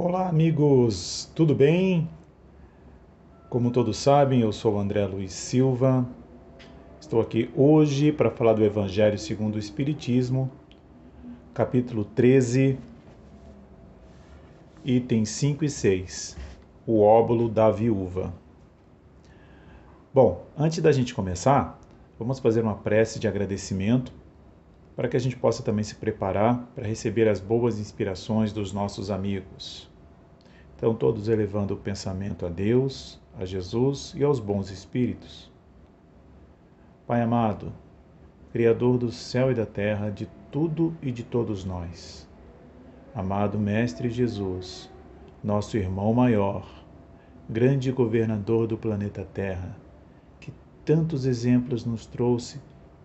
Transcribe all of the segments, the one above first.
Olá, amigos, tudo bem? Como todos sabem, eu sou o André Luiz Silva. Estou aqui hoje para falar do Evangelho segundo o Espiritismo, capítulo 13, itens 5 e 6, o óbolo da viúva. Bom, antes da gente começar, vamos fazer uma prece de agradecimento para que a gente possa também se preparar para receber as boas inspirações dos nossos amigos. Então, todos elevando o pensamento a Deus, a Jesus e aos bons espíritos. Pai amado, Criador do céu e da terra, de tudo e de todos nós. Amado Mestre Jesus, nosso irmão maior, grande governador do planeta Terra, que tantos exemplos nos trouxe,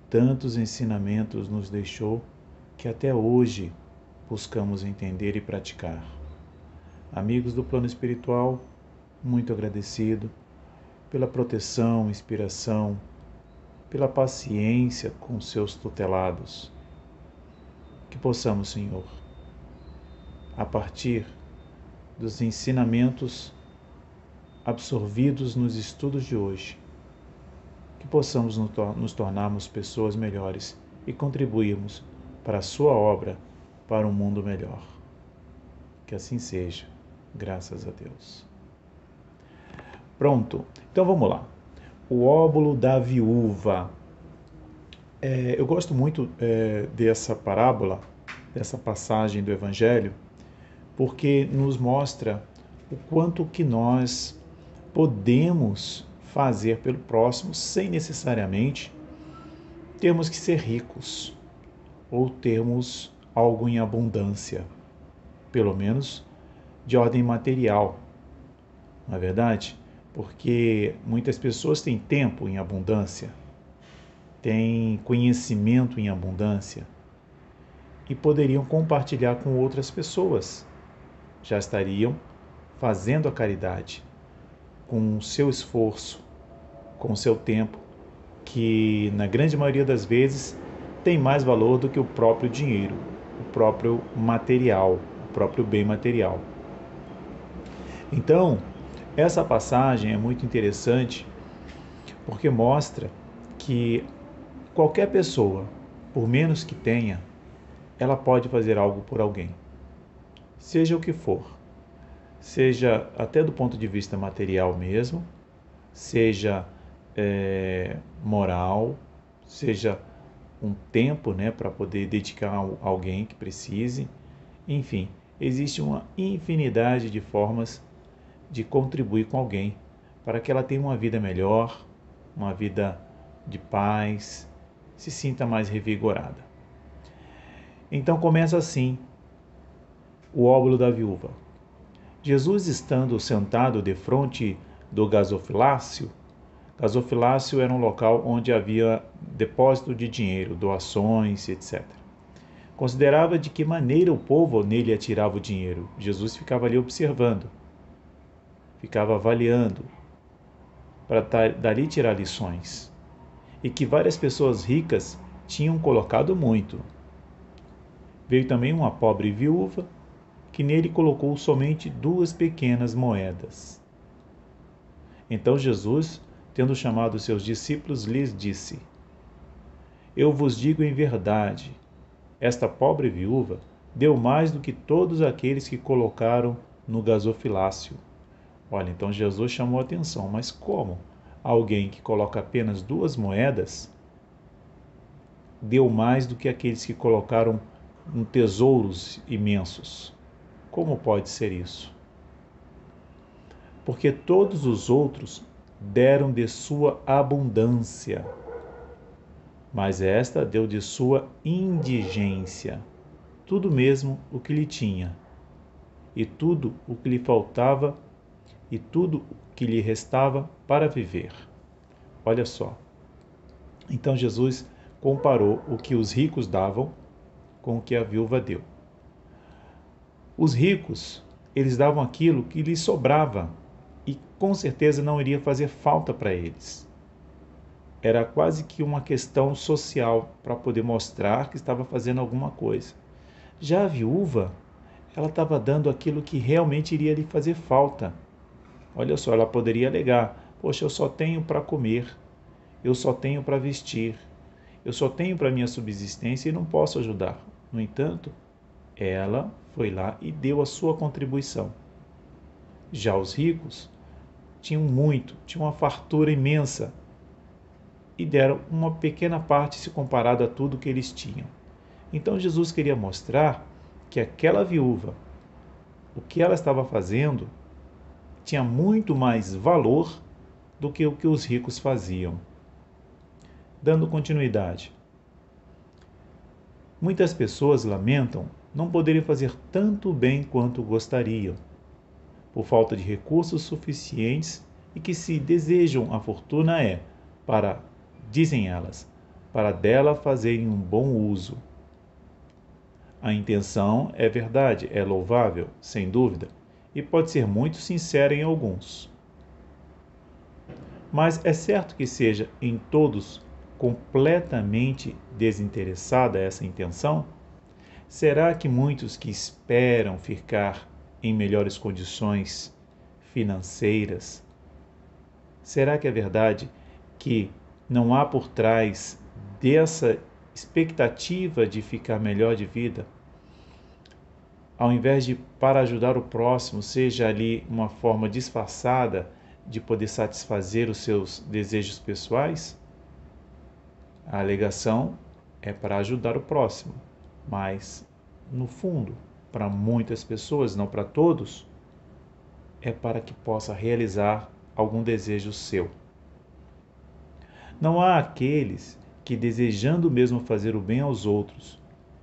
tantos ensinamentos nos deixou, que até hoje buscamos entender e praticar. Amigos do plano espiritual, muito agradecido pela proteção, inspiração, pela paciência com seus tutelados. Que possamos, Senhor, a partir dos ensinamentos absorvidos nos estudos de hoje, que possamos nos tornarmos pessoas melhores e contribuirmos para a sua obra, para um mundo melhor. Que assim seja, graças a Deus. Pronto, então vamos lá. O óbolo da viúva. Eu gosto muito dessa parábola, dessa passagem do Evangelho, porque nos mostra o quanto que nós podemos fazer pelo próximo sem necessariamente termos que ser ricos ou termos algo em abundância, pelo menos de ordem material, não é verdade? Porque muitas pessoas têm tempo em abundância, têm conhecimento em abundância e poderiam compartilhar com outras pessoas. Já estariam fazendo a caridade com o seu esforço, com o seu tempo, que na grande maioria das vezes tem mais valor do que o próprio dinheiro, o próprio material, o próprio bem material. Então, essa passagem é muito interessante porque mostra que qualquer pessoa, por menos que tenha, ela pode fazer algo por alguém, seja o que for, seja até do ponto de vista material mesmo, seja moral, seja um tempo, né, para poder dedicar a alguém que precise. Enfim, existe uma infinidade de formas de contribuir com alguém para que ela tenha uma vida melhor, uma vida de paz, se sinta mais revigorada. Então começa assim o óbolo da viúva. Jesus, estando sentado defronte do gasofilácio era um local onde havia depósito de dinheiro, doações, etc. Considerava de que maneira o povo nele atirava o dinheiro. Jesus ficava ali observando, ficava avaliando, para dali tirar lições. E que várias pessoas ricas tinham colocado muito. Veio também uma pobre viúva, que nele colocou somente 2 pequenas moedas. Então Jesus, tendo chamado seus discípulos, lhes disse: Eu vos digo em verdade, esta pobre viúva deu mais do que todos aqueles que colocaram no gasofilácio. Olha, então Jesus chamou a atenção, mas como alguém que coloca apenas 2 moedas deu mais do que aqueles que colocaram em tesouros imensos? Como pode ser isso? Porque todos os outros deram de sua abundância, mas esta deu de sua indigência, tudo mesmo o que lhe tinha, e tudo o que lhe faltava, e tudo o que lhe restava para viver. Olha só. Então Jesus comparou o que os ricos davam com o que a viúva deu. Os ricos, eles davam aquilo que lhes sobrava e com certeza não iria fazer falta para eles. Era quase que uma questão social para poder mostrar que estava fazendo alguma coisa. Já a viúva, ela estava dando aquilo que realmente iria lhe fazer falta. Olha só, ela poderia alegar: poxa, eu só tenho para comer, eu só tenho para vestir, eu só tenho para minha subsistência e não posso ajudar. No entanto, ela foi lá e deu a sua contribuição. Já os ricos tinham muito, tinham uma fartura imensa e deram uma pequena parte se comparado a tudo que eles tinham. Então Jesus queria mostrar que aquela viúva, o que ela estava fazendo, tinha muito mais valor do que o que os ricos faziam. Dando continuidade. Muitas pessoas lamentam não poderem fazer tanto bem quanto gostariam, por falta de recursos suficientes e que se desejam a fortuna para, dizem elas, para dela fazerem um bom uso. A intenção é verdade, é louvável, sem dúvida, e pode ser muito sincera em alguns. Mas é certo que seja em todos completamente desinteressada essa intenção? Será que muitos que esperam ficar em melhores condições financeiras, será que é verdade que não há por trás dessa expectativa de ficar melhor de vida, ao invés de para ajudar o próximo, seja ali uma forma disfarçada de poder satisfazer os seus desejos pessoais? A alegação é para ajudar o próximo, mas, no fundo, para muitas pessoas, não para todos, é para que possa realizar algum desejo seu. Não há aqueles que, desejando mesmo fazer o bem aos outros,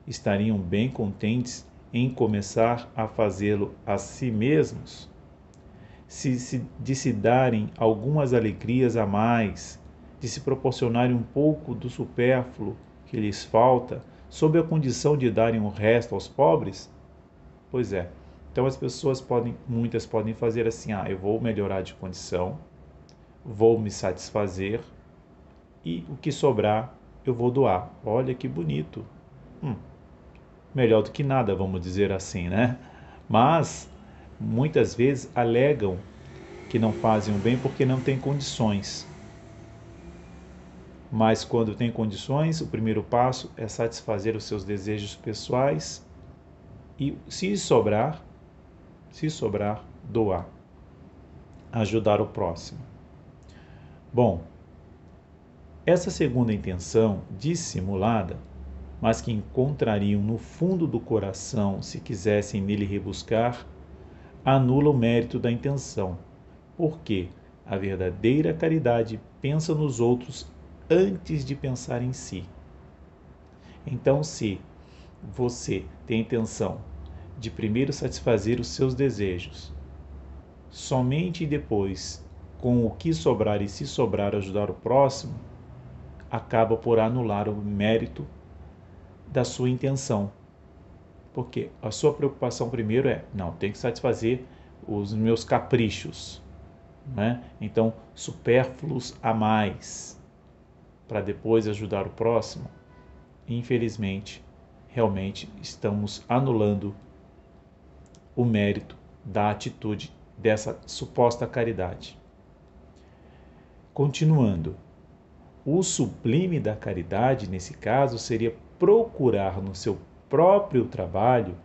estariam bem contentes em começar a fazê-lo a si mesmos, de se darem algumas alegrias a mais, de se proporcionarem um pouco do supérfluo que lhes falta, sob a condição de darem o resto aos pobres? Pois é. Então muitas podem fazer assim: eu vou melhorar de condição, vou me satisfazer e o que sobrar eu vou doar. Olha que bonito. Melhor do que nada, vamos dizer assim, né? Mas muitas vezes alegam que não fazem o bem porque não têm condições. Mas quando tem condições, o primeiro passo é satisfazer os seus desejos pessoais e, se sobrar, doar, ajudar o próximo. Bom, essa segunda intenção, dissimulada, mas que encontrariam no fundo do coração se quisessem nele rebuscar, anula o mérito da intenção, porque a verdadeira caridade pensa nos outros antes de pensar em si. Então, se você tem a intenção de primeiro satisfazer os seus desejos, somente depois, com o que sobrar e se sobrar ajudar o próximo, acaba por anular o mérito da sua intenção. Porque a sua preocupação primeiro tem que satisfazer os meus caprichos, né? Então, supérfluos a mais, para depois ajudar o próximo. Infelizmente, realmente estamos anulando o mérito da atitude dessa suposta caridade. Continuando, o sublime da caridade, nesse caso, seria procurar no seu próprio trabalho,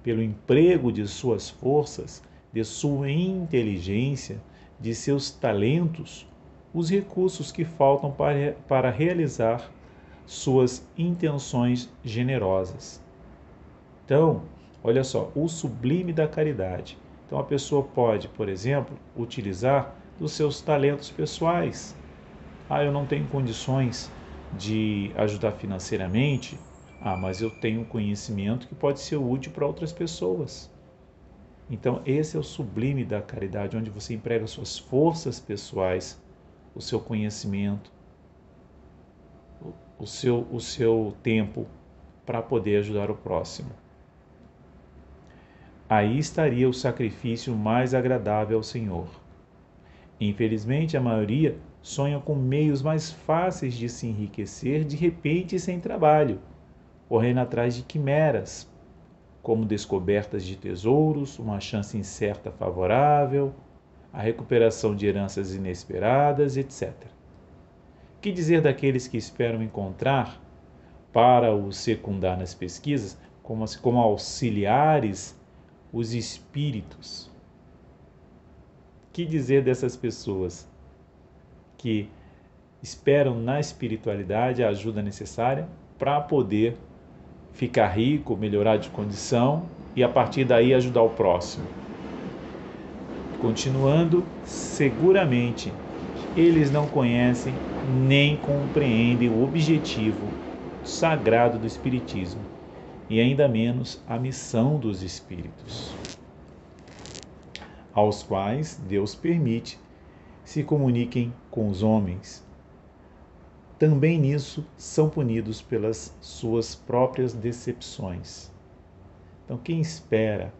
pelo emprego de suas forças, de sua inteligência, de seus talentos, os recursos que faltam para realizar suas intenções generosas. Então, olha só, o sublime da caridade. Então, a pessoa pode, por exemplo, utilizar dos seus talentos pessoais. Eu não tenho condições de ajudar financeiramente, mas eu tenho um conhecimento que pode ser útil para outras pessoas. Então, esse é o sublime da caridade, onde você emprega suas forças pessoais, o seu conhecimento, o seu tempo para poder ajudar o próximo. Aí estaria o sacrifício mais agradável ao Senhor. Infelizmente, a maioria sonha com meios mais fáceis de se enriquecer de repente sem trabalho, correndo atrás de quimeras, como descobertas de tesouros, uma chance incerta favorável, a recuperação de heranças inesperadas, etc. Que dizer daqueles que esperam encontrar, para os secundar nas pesquisas, como auxiliares, os espíritos? Que dizer dessas pessoas que esperam na espiritualidade a ajuda necessária para poder ficar rico, melhorar de condição e a partir daí ajudar o próximo? Continuando, seguramente eles não conhecem nem compreendem o objetivo sagrado do Espiritismo e ainda menos a missão dos espíritos, aos quais Deus permite se comuniquem com os homens. Também nisso são punidos pelas suas próprias decepções. Então, quem espera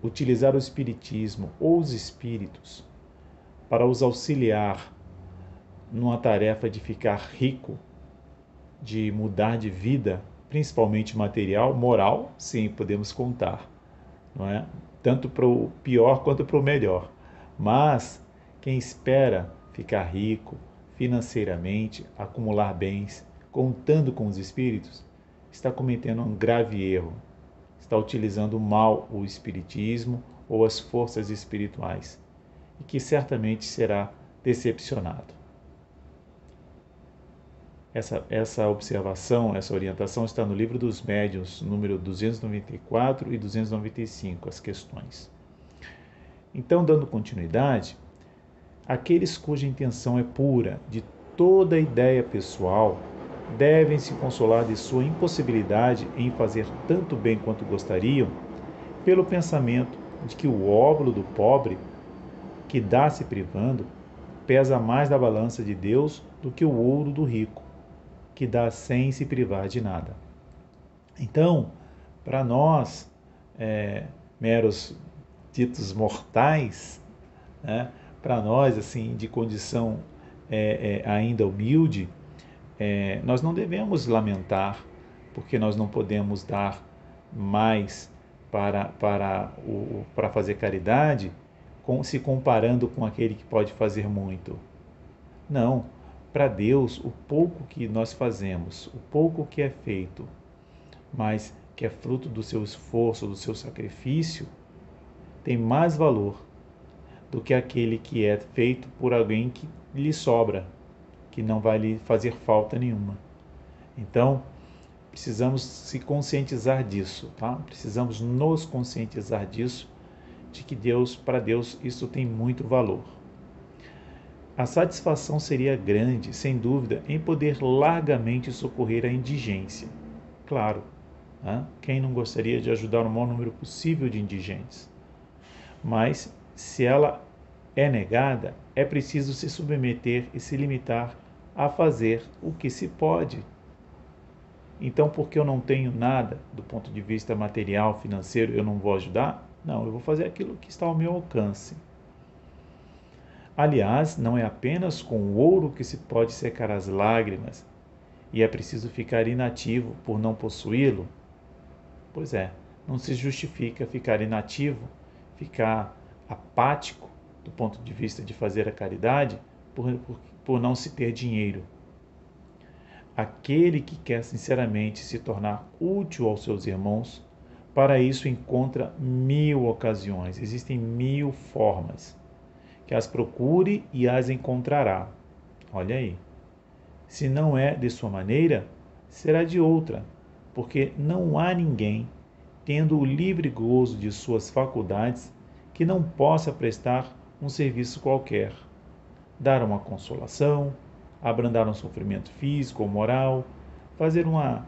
utilizar o Espiritismo ou os espíritos para os auxiliar numa tarefa de ficar rico, de mudar de vida, principalmente material, moral, sim, podemos contar, não é? Tanto para o pior quanto para o melhor. Mas quem espera ficar rico financeiramente, acumular bens, contando com os espíritos, está cometendo um grave erro. Está utilizando mal o espiritismo ou as forças espirituais e que certamente será decepcionado. Essa observação, essa orientação está no Livro dos Médiuns, número 294 e 295, as questões. Então, dando continuidade, aqueles cuja intenção é pura, de toda ideia pessoal, devem se consolar de sua impossibilidade em fazer tanto bem quanto gostariam, pelo pensamento de que o óbolo do pobre, que dá se privando, pesa mais na balança de Deus do que o ouro do rico, que dá sem se privar de nada. Então, para nós, meros ditos mortais, né, para nós, assim, de condição ainda humilde, nós não devemos lamentar, porque nós não podemos dar mais para fazer caridade, se comparando com aquele que pode fazer muito. Não, para Deus, o pouco que nós fazemos, o pouco que é feito, mas que é fruto do seu esforço, do seu sacrifício, tem mais valor do que aquele que é feito por alguém que lhe sobra, que não vai lhe fazer falta nenhuma. Então, precisamos se conscientizar disso, tá? Precisamos nos conscientizar disso, de que para Deus, isso tem muito valor. A satisfação seria grande, sem dúvida, em poder largamente socorrer a indigência. Claro, né? Quem não gostaria de ajudar o maior número possível de indigentes? Mas, se ela é negada, é preciso se submeter e se limitar a fazer o que se pode. Então, porque eu não tenho nada do ponto de vista material, financeiro, eu não vou ajudar? Não, eu vou fazer aquilo que está ao meu alcance. Aliás, não é apenas com o ouro que se pode secar as lágrimas, e é preciso ficar inativo por não possuí-lo? Pois é, não se justifica ficar inativo, ficar apático do ponto de vista de fazer a caridade por não se ter dinheiro. Aquele que quer sinceramente se tornar útil aos seus irmãos, para isso encontra 1000 ocasiões, existem 1000 formas. Que as procure e as encontrará. Olha aí. Se não é de sua maneira, será de outra, porque não há ninguém, tendo o livre gozo de suas faculdades, que não possa prestar um serviço qualquer, dar uma consolação, abrandar um sofrimento físico ou moral, fazer uma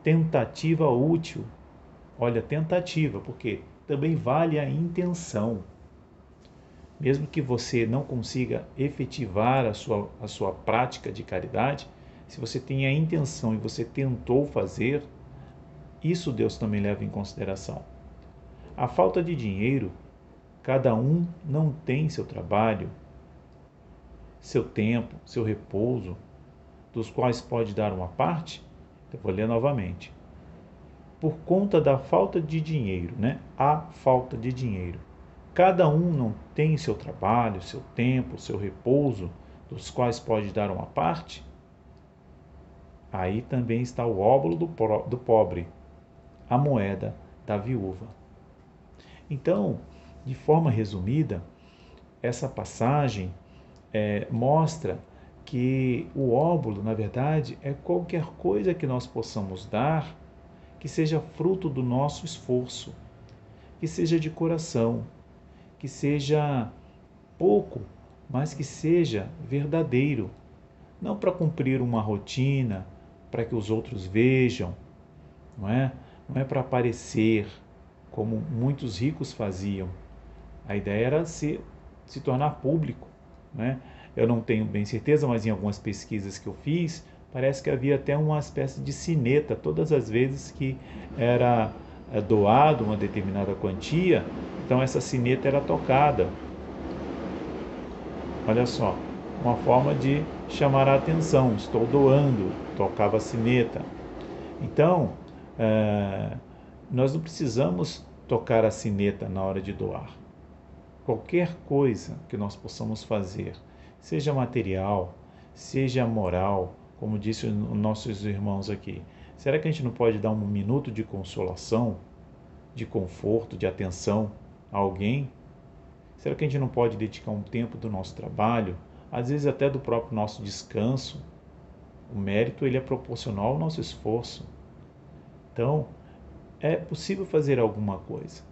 tentativa útil. Olha, tentativa, porque também vale a intenção. Mesmo que você não consiga efetivar a sua prática de caridade, se você tem a intenção e você tentou fazer, isso Deus também leva em consideração. A falta de dinheiro, cada um não tem seu trabalho, seu tempo, seu repouso, dos quais pode dar uma parte. Eu vou ler novamente. por conta da falta de dinheiro, né? A falta de dinheiro. Cada um não tem seu trabalho, seu tempo, seu repouso, dos quais pode dar uma parte. Aí também está o óbolo do pobre, a moeda da viúva. Então, de forma resumida, essa passagem mostra que o óbolo, na verdade, é qualquer coisa que nós possamos dar que seja fruto do nosso esforço, que seja de coração, que seja pouco, mas que seja verdadeiro, não para cumprir uma rotina, para que os outros vejam, não é? Não é para aparecer, como muitos ricos faziam. A ideia era se tornar público, né? Eu não tenho bem certeza, mas em algumas pesquisas que eu fiz, parece que havia até uma espécie de sineta todas as vezes que era doado uma determinada quantia, então essa sineta era tocada. Olha só, uma forma de chamar a atenção, estou doando, tocava a sineta. Então, nós não precisamos tocar a sineta na hora de doar. Qualquer coisa que nós possamos fazer, seja material, seja moral, como disse os nossos irmãos aqui, será que a gente não pode dar um minuto de consolação, de conforto, de atenção a alguém? Será que a gente não pode dedicar um tempo do nosso trabalho, às vezes até do próprio nosso descanso? O mérito ele é proporcional ao nosso esforço. Então, é possível fazer alguma coisa,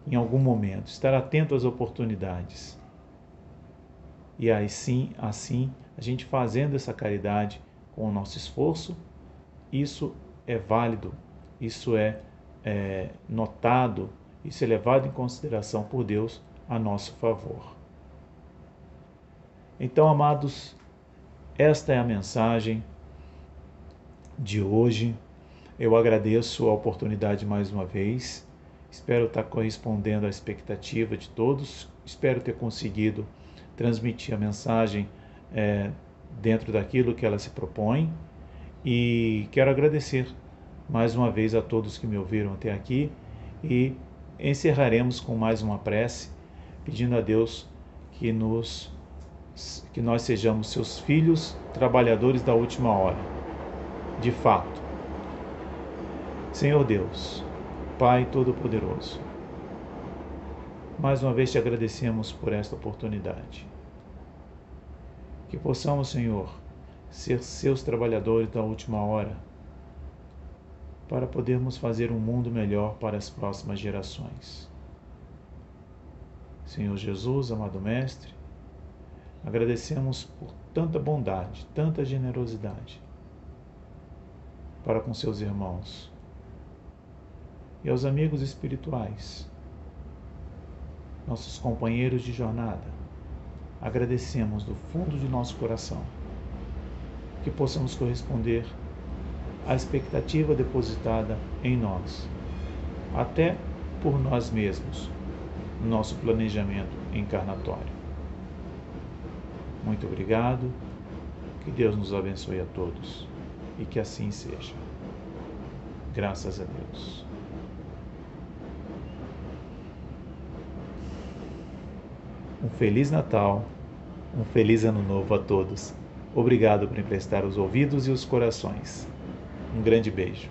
em algum momento, estar atento às oportunidades. E assim, a gente fazendo essa caridade com o nosso esforço, isso é válido, isso é notado, isso é levado em consideração por Deus a nosso favor. Então, amados, esta é a mensagem de hoje. Eu agradeço a oportunidade mais uma vez. Espero estar correspondendo à expectativa de todos. Espero ter conseguido transmitir a mensagem dentro daquilo que ela se propõe. E quero agradecer mais uma vez a todos que me ouviram até aqui. E encerraremos com mais uma prece, pedindo a Deus que nós sejamos seus filhos, trabalhadores da última hora. De fato. Senhor Deus, Pai Todo-Poderoso, mais uma vez te agradecemos por esta oportunidade. Que possamos, Senhor, ser seus trabalhadores da última hora, para podermos fazer um mundo melhor para as próximas gerações. Senhor Jesus, amado Mestre, agradecemos por tanta bondade, tanta generosidade para com seus irmãos. E aos amigos espirituais, nossos companheiros de jornada, agradecemos do fundo de nosso coração que possamos corresponder à expectativa depositada em nós, até por nós mesmos, no nosso planejamento encarnatório. Muito obrigado, que Deus nos abençoe a todos e que assim seja. Graças a Deus. Um Feliz Natal, um Feliz Ano Novo a todos. Obrigado por emprestar os ouvidos e os corações. Um grande beijo.